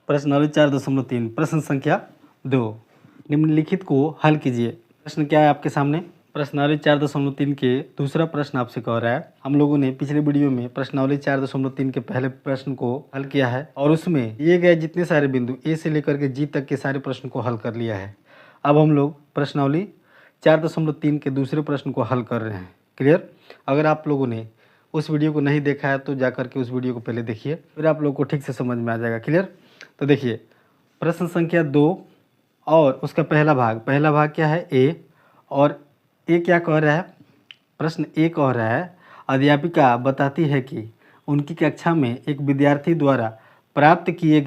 प्रश्नावली 4.3 प्रश्न संख्या 2 निम्नलिखित को हल कीजिए। प्रश्न क्या है आपके सामने? प्रश्नावली 4.3 के दूसरा प्रश्न आपसे कह रहा है। हम लोगों ने पिछले वीडियो में प्रश्नावली 4.3 के पहले प्रश्न को हल किया है और उसमें दिए गए जितने सारे बिंदु ए से लेकर के जी तक के सारे प्रश्न को हल कर लिया है। अब हम लोग प्रश्नावली 4.3 के दूसरे प्रश्न को हल कर रहे हैं। क्लियर? अगर आप लोगों ने उस वीडियो को नहीं देखा है तो जाकर के उस वीडियो को पहले देखिए, फिर आप लोगों को ठीक से समझ में आ जाएगा। क्लियर? तो देखिए प्रश्न संख्या 2 और उसका पहला भाग क्या है? ए। और ए क्या कह रहा है? प्रश्न ए कह रहा है अध्यापिका बताती है कि उनकी कक्षा में एक विद्यार्थी द्वारा प्राप्त किए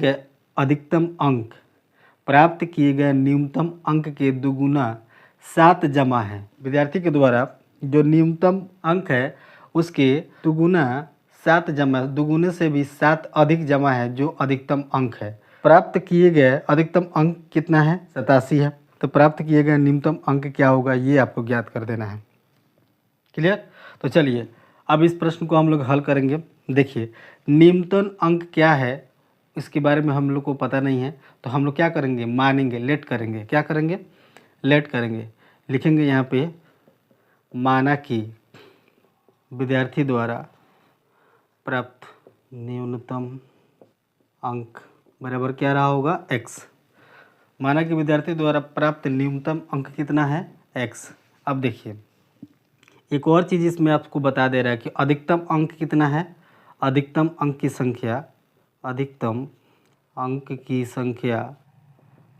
गए न्यूनतम अंक के दुगुना 7 जमा है। विद्यार्थी के द्वारा जो न्यूनतम अंक है उसके दुगुना 7 जमा, दुगुने से भी 7 अधिक जमा है जो अधिकतम अंक है। प्राप्त किए गए अधिकतम अंक कितना है? 87 है। तो प्राप्त किए गए न्यूनतम अंक क्या होगा ये आपको ज्ञात कर देना है। क्लियर? तो चलिए अब इस प्रश्न को हम लोग हल करेंगे। देखिए न्यूनतम अंक क्या है इसके बारे में हम लोग को पता नहीं है, तो हम लोग क्या करेंगे? मानेंगे, लेट करेंगे। क्या करेंगे? लेट करेंगे। लिखेंगे यहाँ पे माना कि विद्यार्थी द्वारा प्राप्त न्यूनतम अंक बराबर क्या रहा होगा? x। माना कि विद्यार्थी द्वारा प्राप्त न्यूनतम अंक कितना है? x। अब देखिए एक और चीज़ इसमें आपको बता दे रहा है कि अधिकतम अंक कितना है? अधिकतम अंक की संख्या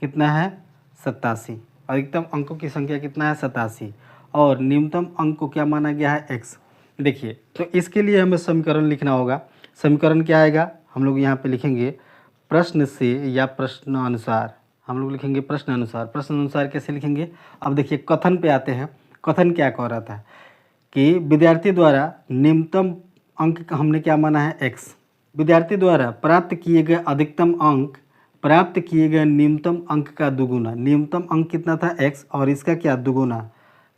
कितना है? 87। अधिकतम अंकों की संख्या कितना है? 87। और न्यूनतम अंक को क्या माना गया है? x। देखिए तो इसके लिए हमें समीकरण लिखना होगा। समीकरण क्या आएगा? हम लोग यहाँ पे लिखेंगे प्रश्न से या प्रश्न अनुसार। हम लोग लिखेंगे प्रश्न अनुसार। प्रश्न अनुसार कैसे लिखेंगे? अब देखिए कथन पे आते हैं। कथन क्या कह रहा था कि विद्यार्थी द्वारा न्यूनतम अंक का हमने क्या माना है? x। विद्यार्थी द्वारा प्राप्त किए गए अधिकतम अंक प्राप्त किए गए न्यूनतम अंक का दुगुना। न्यूनतम अंक कितना था? x और इसका क्या? दुगुना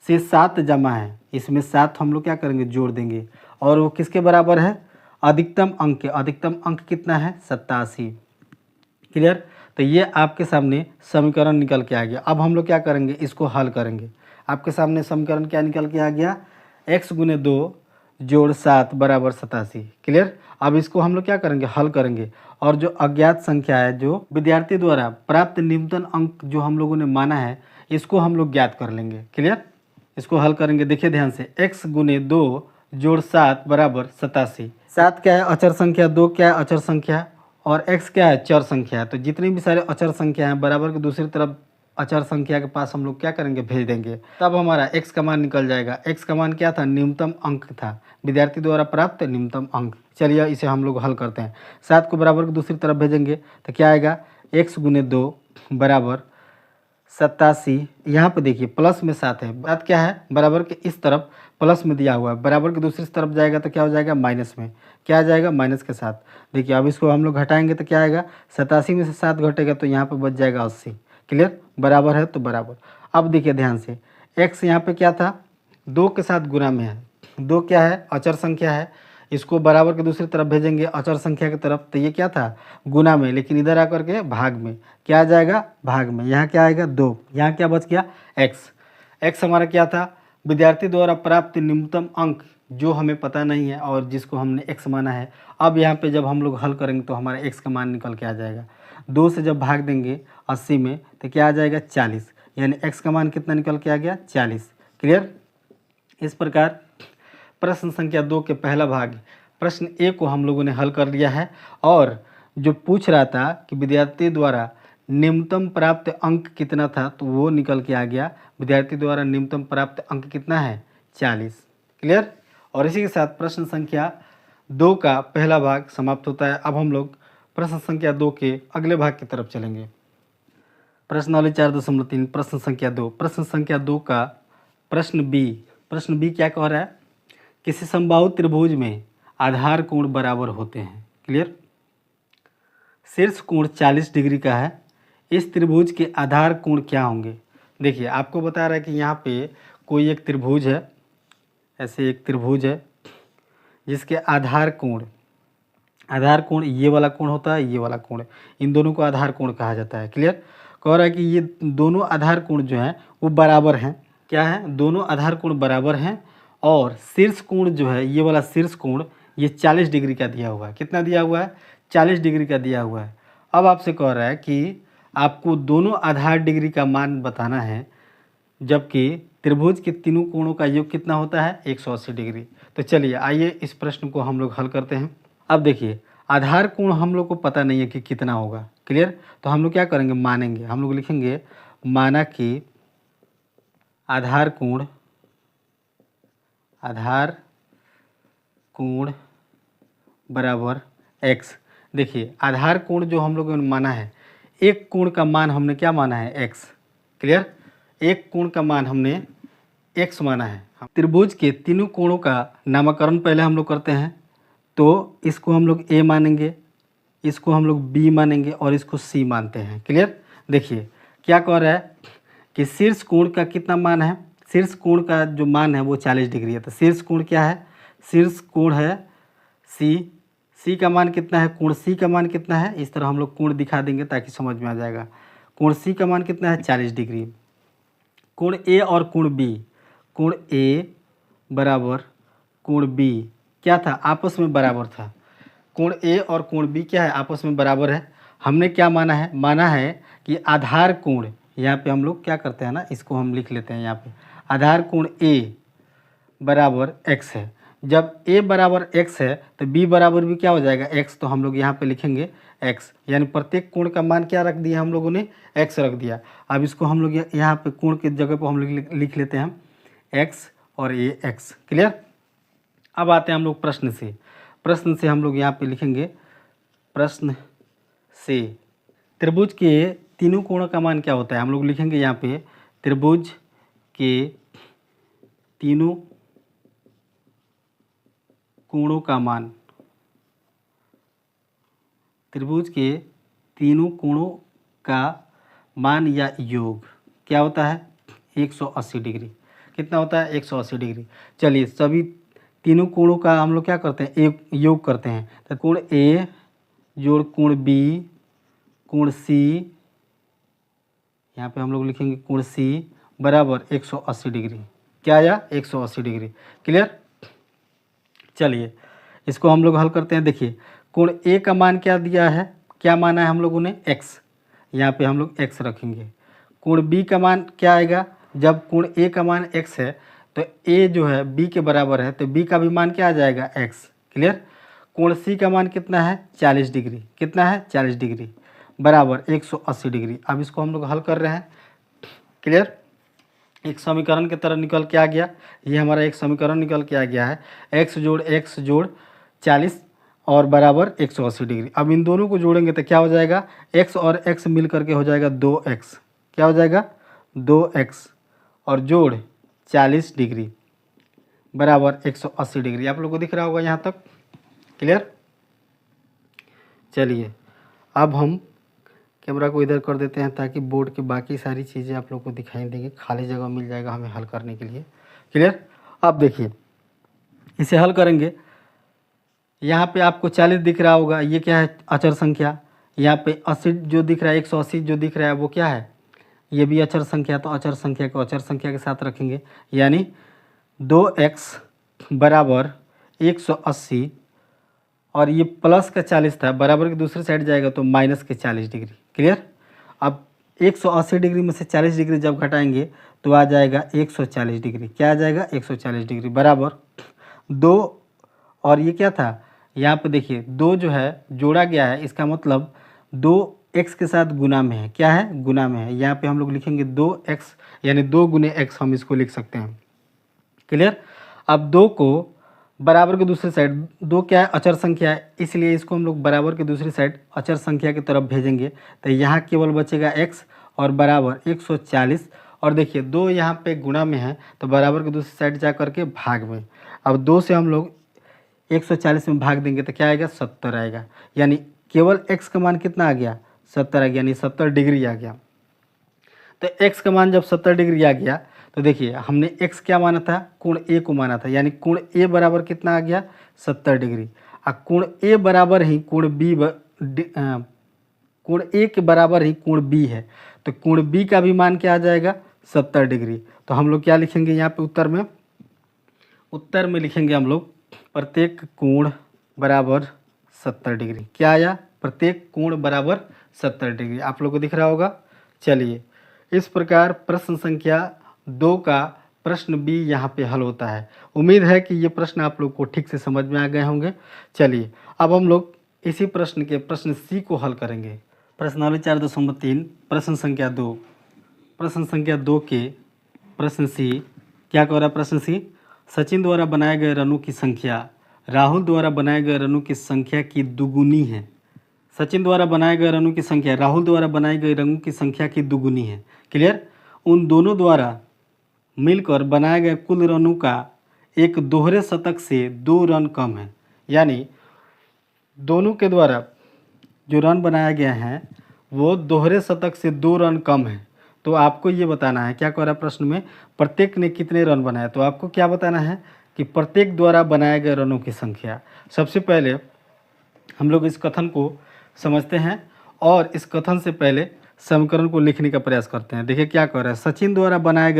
से 7 जमा है। इसमें 7 हम लोग क्या करेंगे? जोड़ देंगे। और वो किसके बराबर है? अधिकतम अंक के। अधिकतम अंक कितना है? 87। क्लियर? तो ये आपके सामने समीकरण निकल के आ गया। अब हम लोग क्या करेंगे? इसको हल करेंगे। आपके सामने समीकरण क्या निकल के आ गया? x गुने 2 जोड़ 7 बराबर 87। क्लियर? अब इसको हम लोग क्या करेंगे? हल करेंगे। और जो अज्ञात संख्या है, जो विद्यार्थी द्वारा प्राप्त न्यूनतम अंक जो हम लोगों ने माना है, इसको हम लोग ज्ञात कर लेंगे। क्लियर? इसको हल करेंगे। देखिए ध्यान से x गुने 2 जोड़ 7 बराबर 87। 7 क्या है? अचर संख्या। 2 क्या है? अचर संख्या। और x क्या है? चर संख्या। तो जितनी भी सारे अचर संख्या हैं बराबर के दूसरी तरफ अचर संख्या के पास हम लोग क्या करेंगे? भेज देंगे। तब हमारा x का मान निकल जाएगा। x का मान क्या था? न्यूनतम अंक था, विद्यार्थी द्वारा प्राप्त न्यूनतम अंक। चलिए इसे हम लोग हल करते हैं। 7 को बराबर की दूसरी तरफ भेजेंगे तो क्या आएगा? x गुने 2 बराबर 87। यहाँ पे देखिए प्लस में 7 है। बात क्या है? बराबर के इस तरफ प्लस में दिया हुआ है, बराबर की दूसरी तरफ जाएगा तो क्या हो जाएगा? माइनस में। क्या आ जाएगा? माइनस के साथ। देखिए अब इसको हम लोग घटाएंगे तो क्या आएगा? 87 में से 7 घटेगा तो यहाँ पे बच जाएगा 80। क्लियर? बराबर है तो बराबर। अब देखिए ध्यान से x यहाँ पे क्या था? 2 के साथ गुना में है। 2 क्या है? अचर संख्या है। इसको बराबर के दूसरी तरफ भेजेंगे अचर संख्या की तरफ, तो ये क्या था? गुना में। लेकिन इधर आकर के भाग में। क्या आ जाएगा? भाग में। यहाँ क्या आएगा? 2। यहाँ क्या बच गया? x हमारा क्या था? विद्यार्थी द्वारा प्राप्त न्यूनतम अंक जो हमें पता नहीं है और जिसको हमने x माना है। अब यहाँ पे जब हम लोग हल करेंगे तो हमारा x का मान निकल के आ जाएगा। 2 से जब भाग देंगे 80 में तो क्या आ जाएगा? 40। यानी x का मान कितना निकल के आ गया? 40। क्लियर? इस प्रकार प्रश्न संख्या 2 के पहला भाग प्रश्न ए को हम लोगों ने हल कर लिया है। और जो पूछ रहा था कि विद्यार्थी द्वारा न्यूनतम प्राप्त अंक कितना था, तो वो निकल के आ गया। विद्यार्थी द्वारा न्यूनतम प्राप्त अंक कितना है? 40। क्लियर? और इसी के साथ प्रश्न संख्या 2 का पहला भाग समाप्त होता है। अब हम लोग प्रश्न संख्या 2 के अगले भाग की तरफ चलेंगे। प्रश्नावली 4.3 प्रश्न संख्या 2। प्रश्न संख्या 2 का प्रश्न बी। प्रश्न बी क्या कह रहा है? किसी समबाहु त्रिभुज में आधार कोण बराबर होते हैं। क्लियर? शीर्ष कोण 40 डिग्री का है। इस त्रिभुज के आधार कोण क्या होंगे? देखिए आपको बता रहा है कि यहाँ पे कोई एक त्रिभुज है, ऐसे एक त्रिभुज है जिसके आधार कोण आधार कोण ये वाला कोण होता है, ये वाला कोण, इन दोनों को आधार कोण कहा जाता है। क्लियर। कह रहा है कि ये दोनों आधार कोण जो हैं वो बराबर हैं। क्या है, दोनों आधार कोण बराबर हैं। और शीर्ष कोण जो है, ये वाला शीर्ष कोण, ये 40 डिग्री का दिया हुआ है। कितना दिया हुआ है, 40 डिग्री का दिया हुआ है। अब आपसे कह रहा है कि आपको दोनों आधार डिग्री का मान बताना है, जबकि त्रिभुज के तीनों कोणों का योग कितना होता है, 180 डिग्री। तो चलिए आइए इस प्रश्न को हम लोग हल करते हैं। अब देखिए, आधार कोण हम लोग को पता नहीं है कि कितना होगा। क्लियर। तो हम लोग क्या करेंगे, मानेंगे। हम लोग लिखेंगे माना कि आधार कोण बराबर x। देखिए, आधार कोण जो हम लोगों ने माना है, एक कोण का मान हमने क्या माना है, x। क्लियर। एक कोण का मान हमने x माना है। त्रिभुज के तीनों कोणों का नामकरण पहले हम लोग करते हैं। तो इसको हम लोग a मानेंगे, इसको हम लोग b मानेंगे और इसको c मानते हैं। क्लियर। देखिए क्या कह रहा है कि शीर्ष कोण का कितना मान है, शीर्ष कोण का जो मान है वो 40 डिग्री है। तो शीर्ष कोण क्या है, शीर्ष कोण है c का मान कितना है, कोण c का मान कितना है, इस तरह हम लोग कोण दिखा देंगे ताकि समझ में आ जाएगा। कोण c का मान कितना है, 40 डिग्री। कोण a और कोण b, कोण a बराबर कोण b क्या था, आपस में बराबर था। कोण a और कोण b क्या है, आपस में बराबर है। हमने क्या माना है, माना है कि आधार कोण, यहाँ पे हम लोग क्या करते हैं ना, इसको हम लिख लेते हैं यहाँ पे, आधार कोण a बराबर x है। जब a बराबर x है तो b बराबर भी क्या हो जाएगा, x। तो हम लोग यहाँ पे लिखेंगे x, यानी प्रत्येक कोण का मान क्या रख दिया हम लोगों ने, x रख दिया। अब इसको हम लोग यहाँ पे कोण की जगह पर हम लोग लिख लेते हैं x और ये x। क्लियर। अब आते हैं हम लोग प्रश्न से। प्रश्न से हम लोग यहाँ पे लिखेंगे, प्रश्न से त्रिभुज के तीनों कोणों का मान क्या होता है। हम लोग लिखेंगे यहाँ पे त्रिभुज के तीनों कोणों का मान, त्रिभुज के तीनों कोणों का मान या योग क्या होता है, 180 डिग्री। कितना होता है, 180 डिग्री। चलिए सभी तीनों कोणों का हम लोग क्या करते हैं, एक योग करते हैं। तो कोण A जोड़ कोण B कोण C, यहाँ पे हम लोग लिखेंगे कोण C बराबर 180 डिग्री। क्या आया, 180 डिग्री। क्लियर। चलिए इसको हम लोग हल करते हैं। देखिए कोण A का मान क्या दिया है, क्या माना है हम लोगों ने, x। यहाँ पे हम लोग x रखेंगे। कोण B का मान क्या आएगा, जब कोण A का मान x है तो A जो है B के बराबर है, तो B का भी मान क्या आ जाएगा, x। क्लियर। कोण C का मान कितना है, 40 डिग्री। कितना है, 40 डिग्री बराबर 180 डिग्री। अब इसको हम लोग हल कर रहे हैं। क्लियर। एक समीकरण की तरह निकल के आ गया, ये हमारा एक समीकरण निकल के आ गया है, x जोड़ 40 और बराबर 180 डिग्री। अब इन दोनों को जोड़ेंगे तो क्या हो जाएगा, x और x मिल करके हो जाएगा 2x। क्या हो जाएगा, 2x और जोड़ 40 डिग्री बराबर 180 डिग्री। आप लोग को दिख रहा होगा यहाँ तक। क्लियर। चलिए अब हम कैमरा को इधर कर देते हैं ताकि बोर्ड की बाकी सारी चीज़ें आप लोग को दिखाई देंगी, खाली जगह मिल जाएगा हमें हल करने के लिए। क्लियर। अब देखिए इसे हल करेंगे। यहाँ पे आपको 40 दिख रहा होगा, ये क्या है, अचर संख्या। यहाँ पे 80 जो दिख रहा है, 180 जो दिख रहा है वो क्या है, ये भी अचर संख्या। तो अचर संख्या को अचर संख्या के साथ रखेंगे, यानी 2x बराबर 180 और ये प्लस का 40 था, बराबर की दूसरी साइड जाएगा तो माइनस के 40 डिग्री। क्लियर। अब 180 डिग्री में से 40 डिग्री जब घटाएंगे तो आ जाएगा 140 डिग्री। क्या आ जाएगा, 140 डिग्री बराबर 2। और ये क्या था, यहाँ पे देखिए 2 जो है जोड़ा गया है, इसका मतलब 2x के साथ गुना में है। क्या है, गुना में है। यहाँ पे हम लोग लिखेंगे 2x, यानी 2 गुने x हम इसको लिख सकते हैं। क्लियर। अब 2 को बराबर की दूसरी साइड, 2 क्या है, अचर संख्या है, इसलिए इसको हम लोग बराबर की दूसरी साइड अचर संख्या की तरफ भेजेंगे। तो यहाँ केवल बचेगा x और बराबर 140। और देखिए 2 यहाँ पे गुणा में है तो बराबर की दूसरी साइड जा करके भाग में। अब 2 से हम लोग 140 में भाग देंगे तो क्या आएगा, 70 आएगा। यानी केवल x का मान कितना आ गया, 70 आ गया, यानी 70 डिग्री आ गया। तो x का मान जब 70 डिग्री आ गया तो देखिए हमने x क्या माना था, कोण A को माना था, यानी कोण A बराबर कितना आ गया, 70 डिग्री। और कोण ए बराबर ही कोण बी कोण ए के बराबर ही कोण बी है, तो कोण बी का भी मान क्या आ जाएगा 70 डिग्री। तो हम लोग क्या लिखेंगे यहाँ पे उत्तर में लिखेंगे हम लोग प्रत्येक कोण बराबर 70 डिग्री। क्या आया? प्रत्येक कोण बराबर 70 डिग्री। आप लोग को दिख रहा होगा। चलिए, इस प्रकार प्रश्न संख्या 2 का प्रश्न बी यहाँ पे हल होता है। उम्मीद है कि ये प्रश्न आप लोग को ठीक से समझ में आ गए होंगे। चलिए, अब हम लोग इसी प्रश्न के प्रश्न सी को हल करेंगे। प्रश्नावली 4.3 प्रश्न संख्या 2। प्रश्न संख्या 2 के प्रश्न सी क्या कह रहा है? प्रश्न सी, सचिन द्वारा बनाए गए रनों की संख्या राहुल द्वारा बनाए गए रनों की संख्या की दुगुनी है। सचिन द्वारा बनाए गए रनों की संख्या राहुल द्वारा बनाई गई रनों की संख्या की दुगुनी है। क्लियर? उन दोनों द्वारा मिलकर बनाए गए कुल रनों का एक दोहरे शतक से 2 रन कम है। यानी दोनों के द्वारा जो रन बनाया गया है वो दोहरे शतक से 2 रन कम है। तो आपको ये बताना है, क्या कह रहा है प्रश्न में, प्रत्येक ने कितने रन बनाए। तो आपको क्या बताना है कि प्रत्येक द्वारा बनाए गए रनों की संख्या। सबसे पहले हम लोग इस कथन को समझते हैं और इस कथन से पहले समीकरण को लिखने का प्रयास करते हैं। देखिए क्या कह रहा है, सचिन द्वारा बनाए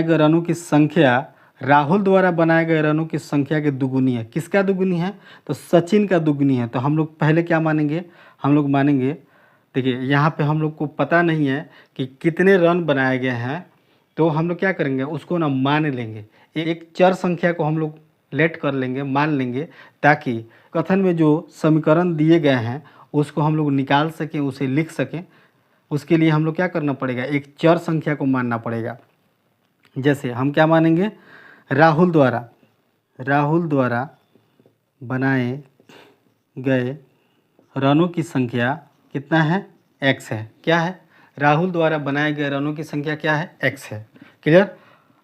गए रनों की संख्या राहुल द्वारा बनाए गए रनों की संख्या के दुगुनी है। किसका दुगुनी है? तो सचिन का दुगुनी है। तो हम लोग पहले क्या मानेंगे? हम लोग मानेंगे, देखिए यहाँ पे हम लोग को पता नहीं है कि कितने रन बनाए गए हैं, तो हम लोग क्या करेंगे, उसको ना मान लेंगे। एक चर संख्या को हम लोग लेट कर लेंगे, मान लेंगे, ताकि कथन में जो समीकरण दिए गए हैं उसको हम लोग निकाल सकें, उसे लिख सकें। उसके लिए हम लोग क्या करना पड़ेगा, एक चर संख्या को मानना पड़ेगा। जैसे हम क्या मानेंगे, राहुल द्वारा बनाए गए रनों की संख्या कितना है? x है। क्या है? राहुल द्वारा बनाए गए रनों की संख्या क्या है? x है। क्लियर?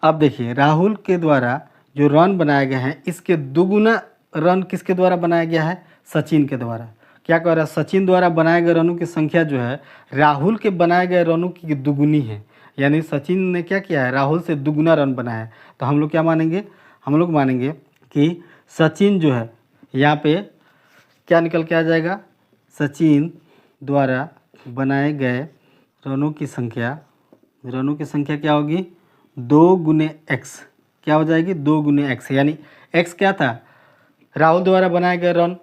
अब देखिए, राहुल के द्वारा जो रन बनाए गए हैं इसके दुगुना रन किसके द्वारा बनाया गया है? सचिन के द्वारा। क्या कह रहा है? सचिन द्वारा बनाए गए रनों की संख्या जो है राहुल के बनाए गए रनों की दुगुनी है। यानी सचिन ने क्या किया है? राहुल से दुगुना रन बनाया है। तो हम लोग क्या मानेंगे? हम लोग मानेंगे कि सचिन जो है यहाँ पे क्या निकल के आ जाएगा, सचिन द्वारा बनाए गए रनों की संख्या क्या होगी? 2 गुने x। क्या हो जाएगी? 2 गुने x। यानी x क्या था? राहुल द्वारा बनाए गए रन,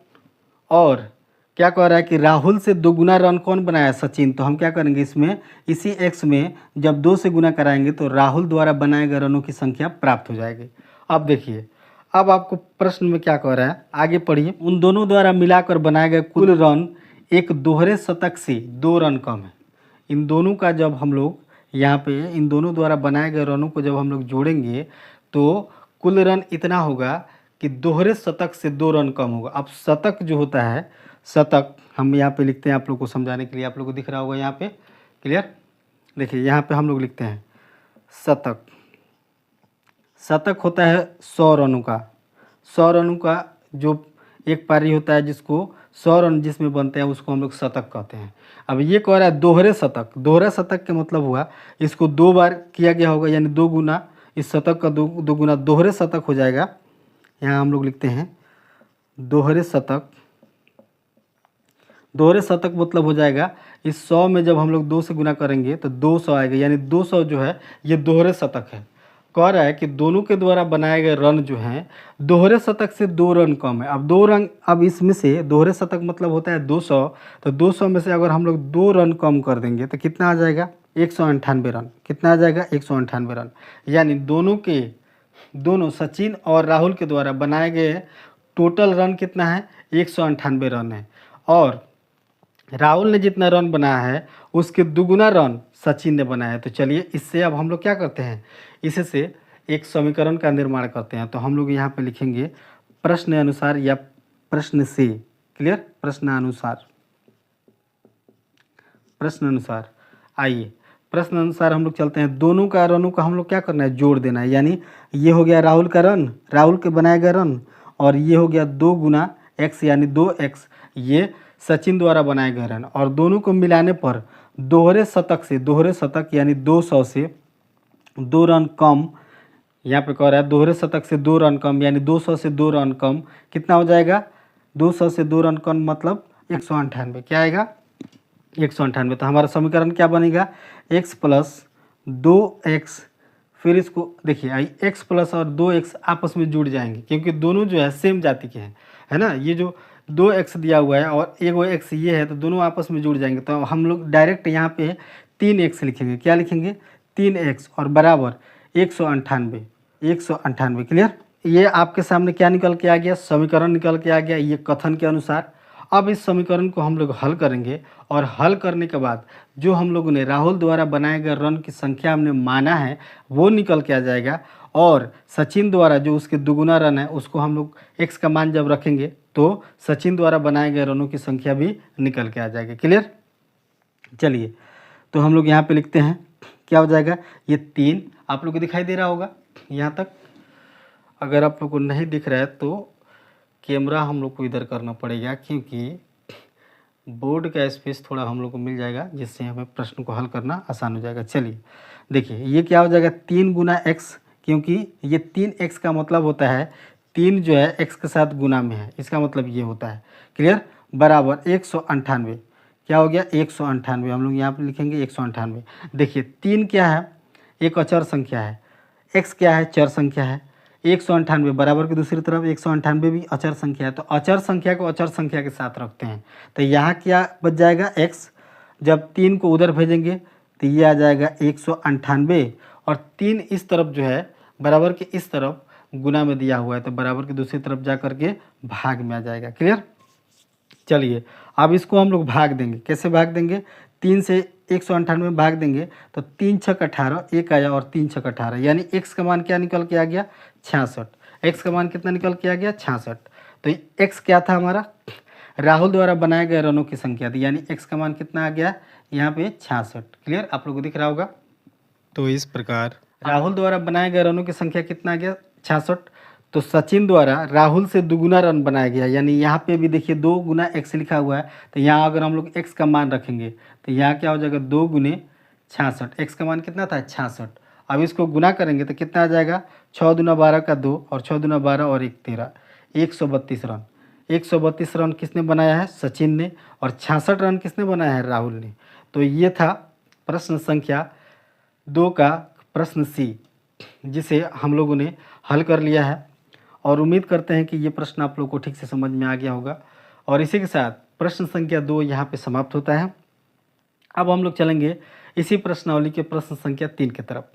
और क्या कह रहा है कि राहुल से 2 गुना रन कौन बनाया? सचिन। तो हम क्या करेंगे, इसमें इसी x में जब 2 से गुना कराएंगे तो राहुल द्वारा बनाए गए रनों की संख्या प्राप्त हो जाएगी। अब देखिए, अब आपको प्रश्न में क्या कह रहा है, आगे पढ़िए। उन दोनों द्वारा मिलाकर बनाए गए कुल रन एक दोहरे शतक से 2 रन कम है। इन दोनों का जब हम लोग यहाँ पे इन दोनों द्वारा बनाए गए रनों को जब हम लोग जोड़ेंगे तो कुल रन इतना होगा कि दोहरे शतक से 2 रन कम होगा। अब शतक जो होता है, शतक हम यहाँ पे लिखते हैं आप लोग को समझाने के लिए। आप लोग को दिख रहा होगा यहाँ पे। क्लियर? देखिए यहाँ पे हम लोग लिखते हैं शतक होता है 100 रनों का। 100 रनों का जो एक पारी होता है जिसको 100 रन जिसमें बनते हैं उसको हम लोग शतक कहते हैं। अब ये कह रहा है दोहरे शतक। दोहरा शतक का मतलब हुआ इसको 2 बार किया गया होगा, यानी 2 गुना इस शतक का 2 गुना दोहरे शतक हो जाएगा। यहाँ हम लोग लिखते हैं दोहरे शतक। दोहरे शतक मतलब हो जाएगा इस 100 में जब हम लोग 2 से गुना करेंगे तो 200 आएगा, यानी 200 जो है ये दोहरे शतक है। कह रहा है कि दोनों के द्वारा बनाए गए रन जो हैं दोहरे शतक से 2 रन कम है। अब इसमें से दोहरे शतक मतलब होता है 200, तो 200 में से अगर हम लोग 2 रन कम कर देंगे तो कितना आ जाएगा? 198 रन। कितना आ जाएगा? 198 रन। यानी दोनों सचिन और राहुल के द्वारा बनाए गए टोटल रन कितना है? 198 रन है, और राहुल ने जितना रन बनाया है उसके दुगुना रन सचिन ने बनाया है। तो चलिए, इससे अब हम लोग क्या करते हैं, इससे एक समीकरण का निर्माण करते हैं। तो हम लोग यहाँ पे लिखेंगे प्रश्न अनुसार या प्रश्न से। क्लियर? प्रश्न अनुसार। आइए, प्रश्न अनुसार हम लोग चलते हैं। दोनों का रनों का हम लोग क्या करना है? जोड़ देना है। यानी ये हो गया राहुल का रन, राहुल के बनाए गए रन, और ये हो गया 2 गुना x यानी 2x ये सचिन द्वारा बनाए गए रन, और दोनों को मिलाने पर दोहरे शतक यानी 200 से 2 रन कम यहाँ पे कह रहा है दोहरे शतक से 2 रन कम, यानी 200 से 2 रन कम कितना हो जाएगा, 200 से 2 रन कम मतलब 198। क्या आएगा, 198। तो हमारा समीकरण क्या बनेगा, x प्लस 2x, फिर इसको देखिए x प्लस और 2x आपस में जुड़ जाएंगे क्योंकि दोनों जो है सेम जाति के हैं, है ना। ये जो 2x दिया हुआ है और एगो x ये है, तो दोनों आपस में जुड़ जाएंगे। तो हम लोग डायरेक्ट यहाँ पे 3x लिखेंगे। क्या लिखेंगे, 3x और बराबर 198, 198। क्लियर। ये आपके सामने क्या निकल के आ गया, समीकरण निकल के आ गया ये कथन के अनुसार। अब इस समीकरण को हम लोग हल करेंगे और हल करने के बाद जो हम लोगों ने राहुल द्वारा बनाए गए रन की संख्या हमने माना है वो निकल के आ जाएगा, और सचिन द्वारा जो उसके दुगुना रन है उसको हम लोग x का मान जब रखेंगे तो सचिन द्वारा बनाए गए रनों की संख्या भी निकल के आ जाएगी। क्लियर। चलिए तो हम लोग यहाँ पे लिखते हैं, क्या हो जाएगा, ये 3 आप लोग को दिखाई दे रहा होगा यहाँ तक। अगर आप लोग को नहीं दिख रहा है तो कैमरा हम लोग को इधर करना पड़ेगा, क्योंकि बोर्ड का स्पेस थोड़ा हम लोग को मिल जाएगा जिससे हमें प्रश्न को हल करना आसान हो जाएगा। चलिए देखिए ये क्या हो जाएगा, 3 गुना x, क्योंकि ये 3x का मतलब होता है 3 जो है x के साथ गुना में है, इसका मतलब ये होता है। क्लियर। बराबर 198। क्या हो गया, 198। हम लोग यहाँ पे लिखेंगे 198। देखिए 3 क्या है, एक अचर संख्या है, x क्या है, चर संख्या है। 198 बराबर की दूसरी तरफ 198 भी अचर संख्या है, तो अचर संख्या को अचर संख्या के साथ रखते हैं। तो यहाँ क्या बच जाएगा, x, जब 3 को उधर भेजेंगे तो ये आ जाएगा 198, और 3 इस तरफ जो है बराबर के इस तरफ गुना में दिया हुआ है, तो बराबर की दूसरी तरफ जा करके भाग में आ जाएगा। क्लियर। चलिए अब इसको हम लोग भाग देंगे। कैसे भाग देंगे, 3 से 198 में भाग देंगे तो 3 छक 18, 1 आया और 3 छक 18, यानी x का मान क्या निकल के आ गया, 66। x का मान कितना निकल के आ गया, 66। तो x क्या था हमारा, राहुल द्वारा बनाए गए रनों की संख्या थी, यानी x का मान कितना आ गया यहाँ पे 66। क्लियर, आप लोग को दिख रहा होगा। तो इस प्रकार राहुल द्वारा बनाए गए रनों की संख्या कितना आ गया, 66। तो सचिन द्वारा राहुल से दुगुना रन बनाया गया, यानी यहाँ पे भी देखिए 2 गुना x लिखा हुआ है, तो यहाँ अगर हम लोग x का मान रखेंगे तो यहाँ क्या हो जाएगा, 2 गुने 66। x का मान कितना था, 66। अब इसको गुना करेंगे तो कितना आ जाएगा, 6 दूना 12 का 2 और 6 दूना 12 और 1 13, 132 रन। 132 रन किसने बनाया है, सचिन ने, और 66 रन किसने बनाया है, राहुल ने। तो ये था प्रश्न संख्या 2 का प्रश्न सी, जिसे हम लोगों ने हल कर लिया है, और उम्मीद करते हैं कि ये प्रश्न आप लोग को ठीक से समझ में आ गया होगा। और इसी के साथ प्रश्न संख्या 2 यहाँ पे समाप्त होता है। अब हम लोग चलेंगे इसी प्रश्नावली के प्रश्न संख्या 3 की तरफ।